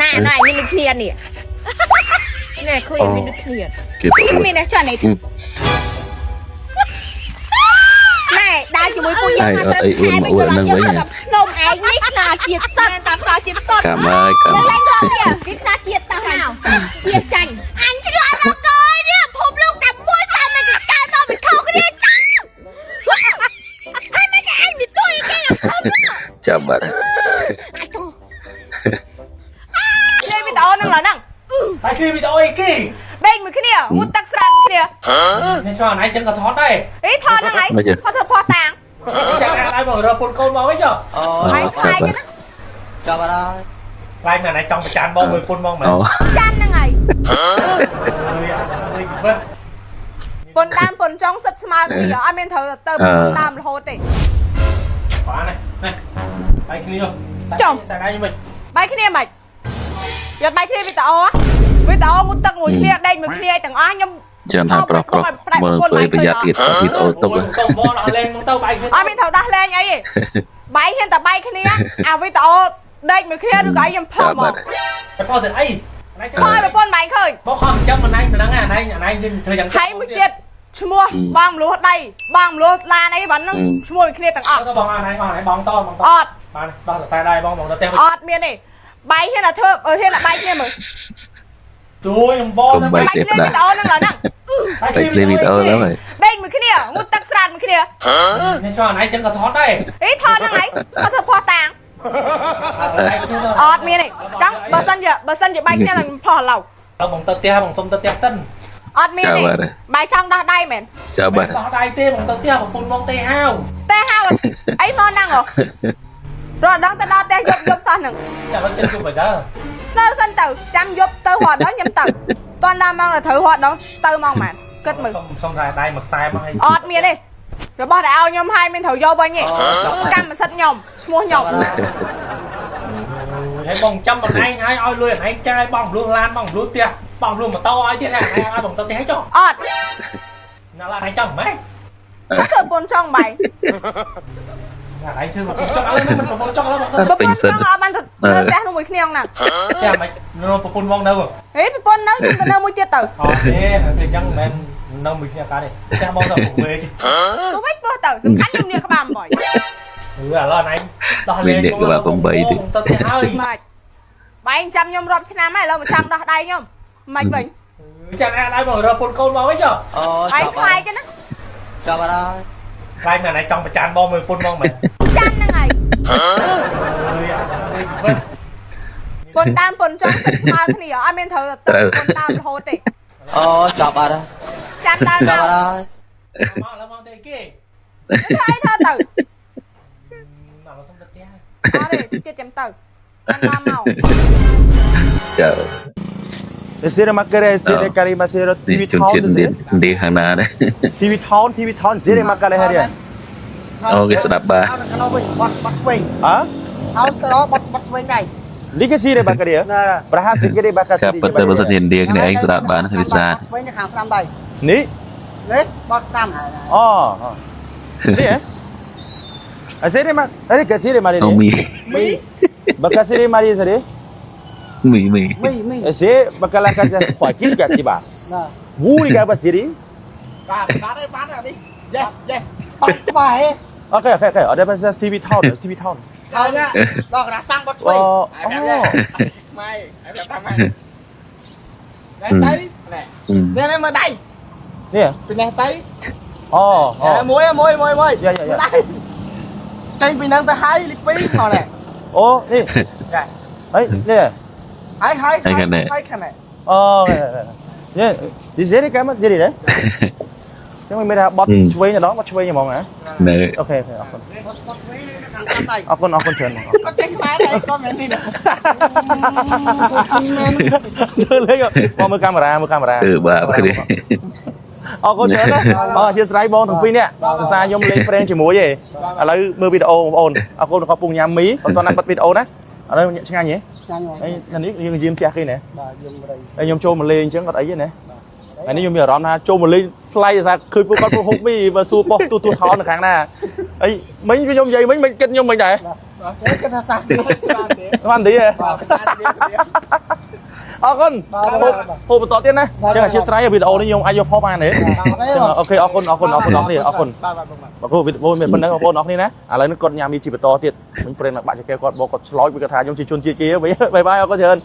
Nè này mình được thiền nè. Nè khơi mình được thiền. Mình đã chọn này. Này, đang chỉ mới cô yên mà tới hai mình rồi làm cho nông anh nít là chiết sắt, tao là chiết sắt. Cảm ơn. Lên lên kìa, biết ra chiết tao nào. Chiết chanh. Anh chỉ gọi là coi nè, phụp luôn cả mũi sao mày cái cao tao bị thâu cái đi chăng. Hai mấy cái anh bị tôi cái là không đó. Chào bạn. Đây bị tao năng là năng. Tại khi bị đôi kì Đây mới cái nè, mút tắc sẵn cái nè. nên cho nãy chân có thoát đây Ý thon năng ấy, thon thơ phò tàng. chẳng hạn ai mở ra phun câu máu ấy chứ Anh chào khai bạn. cái đó. Cho vào đó. lại mà này trong cái chán bông người phun bông mà Chăn năng ấy. vâng ប៉ុនតាមប៉ុនចង់សិតស្មើគ្នាអត់មានត្រូវទៅប៉ុនតាមរហូតទេ quá này này tay kia rồi Chồng. xài đây như mình បាយគ្នាមិនយកបាយគ្នាវីតាអូវីតាអូងូទឹកមួយគ្នាដេកមួយគ្នាទាំងអស់ខ្ញុំ Chẳng hạn propមើលស្វ័យប្រយ័ត្នទៀតវីដេអូទុក tông bò nó lên con tàu bay kia អត់មានត្រូវដោះលែងអីទេបាយហ៊ានតែបាយគ្នាអាវីតាអូដេកមួយគ្នាឬក៏អីខ្ញុំផ្លុំមក cái pho từ ấy này ថយប្រពន្ធបាយឃើញ bó không chấm mà này thời gian ហើយមួយទៀតឈ្មោះបងមលោះដៃបងមលោះឡានអីបាត់ហ្នឹងឈ្មោះមួយគ្នាទាំងអស់ nó bong này bong to អត់ bong xài đây bong to teo អត់មានទេបាយហ៊ានតែធ្វើហ៊ានតែបាយគ្នាមើល chui em bò nó បាយគ្នាវីតាអូហ្នឹងឡើយហ្នឹង តែឃ្លីវីដេអូแล้วហើយ ដេកមួយគ្នាងូទឹកស្រាតមួយគ្នា nên cho nãy chân có thoát đây អីថតហ្នឹងហើយគាត់ធ្វើផោះតាំង អត់មានទេចង់បើសិនជាបាយគ្នានឹងផោះឡៅ bong tơ tia bong tôm tơ tia sân អត់មានទេបាយចង់ដោះដៃមែន Chào bạn. đó đây tia bong tơ tia bong phun bong tê hao តែហៅអីមកហ្នឹងហ៎រត់ដល់ទៅដល់ផ្ទះយប់សោះហ្នឹង chả có chân chụp phải đó នៅសិនទៅចាំយប់ទៅរត់ដល់ខ្ញុំទៅតន់ដល់ម៉ោងទៅត្រូវរត់ដល់ទៅម៉ោងម៉ានគិតមើល xong rồi đây mặc sai mà hay អត់មានទេរបស់ដែលឲ្យខ្ញុំឲ្យមានត្រូវយកវិញទេកម្មសិទ្ធិខ្ញុំឈ្មោះខ្ញុំ thấy bong trăm bằng anh hay oi lùi anh trai bong luôn lan bong luôn tia bong luôn mà to ai tiết này ai bong tơ tia cho អត់ nó là anh trăm mấy គាត់ធ្វើពន្ធចង់បាយ là anh chưa mà cho nó lên mình một cho nó ប្រពន្ធចង់អត់បានទៅផ្ទះនោះមួយគ្នាហ្នឹង chả mày nó phun bong đâu ហេប្រពន្ធនៅខ្ញុំទៅនៅមួយទៀតទៅ thế thì chẳng men nông mình nhà cá này cha bong rồi cũng về chứ ទៅវិញពោះទៅសំខាន់ខ្ញុំនេះក្បាលអំបយ là lo anh to Mình lên điện của bà cũng bậy thì. tơ tia hơi ម៉េចបាយចាំខ្ញុំរាប់ឆ្នាំហើយឥឡូវមកចាំដោះដៃខ្ញុំមិនវិញ chẳng ai mở ra phun câu máu ấy chứ ហើយខ្លាយចឹងណា Cho vào đó. lại mà này trong cái chán bong mình phun bong mày ចាន់ហ្នឹងហើយប៉ុនតាមប៉ុនចង់សិតស្មើគ្នាអត់មានត្រូវទៅប៉ុនតាមរហូតទេ Cho vào đó. ចាំដល់ Cho មក vào đó. mau là mau thế kia ហើយធ្វើទៅ nào mà xong tơ tia អត់ទេទៀតចាំទៅចាំដល់មក Chào. Sira makare sira kari masira Đi TV chung town chuyện đi hàng nào đấy. TV town sira makare hari Ô cái sẽ đạp bà. នៅវិញបាត់វិញ ah ហើយទៅបាត់វិញហើយ ni ke sira bakare ya praha sikire bakar Gặp bật tới bật tiền đi cái này anh sẽ đạp bà nó thời gian. វិញខាងស្ដាំដៃ ni នេះបាត់តាម oh ni sira mak are ke sira mari Ô ni mì bakar sira mari sare mì មី se bakala ka pakin ka tiba ណា wuri ka basiri បាទបានហើយនេះយេបាត់ក្បែរ okay ada bahasa TV town ហើយណាដល់កណ្ដាសាំងបាត់ឆ្វេង oh ម៉ៃហើយតាមម៉ៃនេះទៅនេះនេះមើលដៃ ni ពីនេះទៅ oh មួយ ya ដៃចេញពីនឹងទៅហើយលី2ផងនេះ oh ni ចា ai ni ហើយខាងនេះ oh ni di sini ka mat sini đấy chứ mình ra bot chuối nhà đó bot chuối nhà mong hả nè. ok ok បាត់វិញខាងស្ដាំដៃ អរគុណច្រើន គាត់ចេញខ្មែរដែរគាត់មិននេះដែរ លើលេងមកមើលកាមេរ៉ា Ừ bà cái đi. អរគុណច្រើនណាអរអធិស្ឋានបងទាំងពីរនាក់ដោយសារខ្ញុំលេង friend ជាមួយឯងឥឡូវមើលវីដេអូបងប្អូនអរគុណកំពុងញ៉ាំមីមិនទាន់បិទវីដេអូណាឥឡូវឆ្ងាញ់ហ៎ ចាញ់ ហើយនេះយើងយាមផ្ទះគេណា បាទយំរៃ ហើយខ្ញុំចូលមកលេងអញ្ចឹងអត់អីទេណាហើយនេះខ្ញុំមានអារម្មណ៍ថាចូលមកលេងថ្លៃដោយសារឃើញពួកគាត់ហូបមីបើសួរប៉ុស្ទូថោនៅខាងណាហើយមិញខ្ញុំនិយាយមិញគិតខ្ញុំមិញដែរ ប cái thằng sạt đi sạt đi បានទីហ៎ sạt đi អរគុណហូបបន្តទៀតណាចឹងអធិស្ឋានវីដេអូនេះខ្ញុំអាចយកផុសបានទេចឹងអូខេអរគុណអរគុណអរគុណអរគុណអរគុណ បាទគ្រូវីដេអូមានប៉ុណ្ណឹងបងប្អូនអរគ្នាណាឥឡូវនេះគាត់ញ៉ាំមីជីបន្តទៀតខ្ញុំព្រមនឹងបាក់ចកែគាត់បោកគាត់ឆ្លោយពីគាត់ថាខ្ញុំជាជនជាតិគេបាយបាយអរគុណច្រើន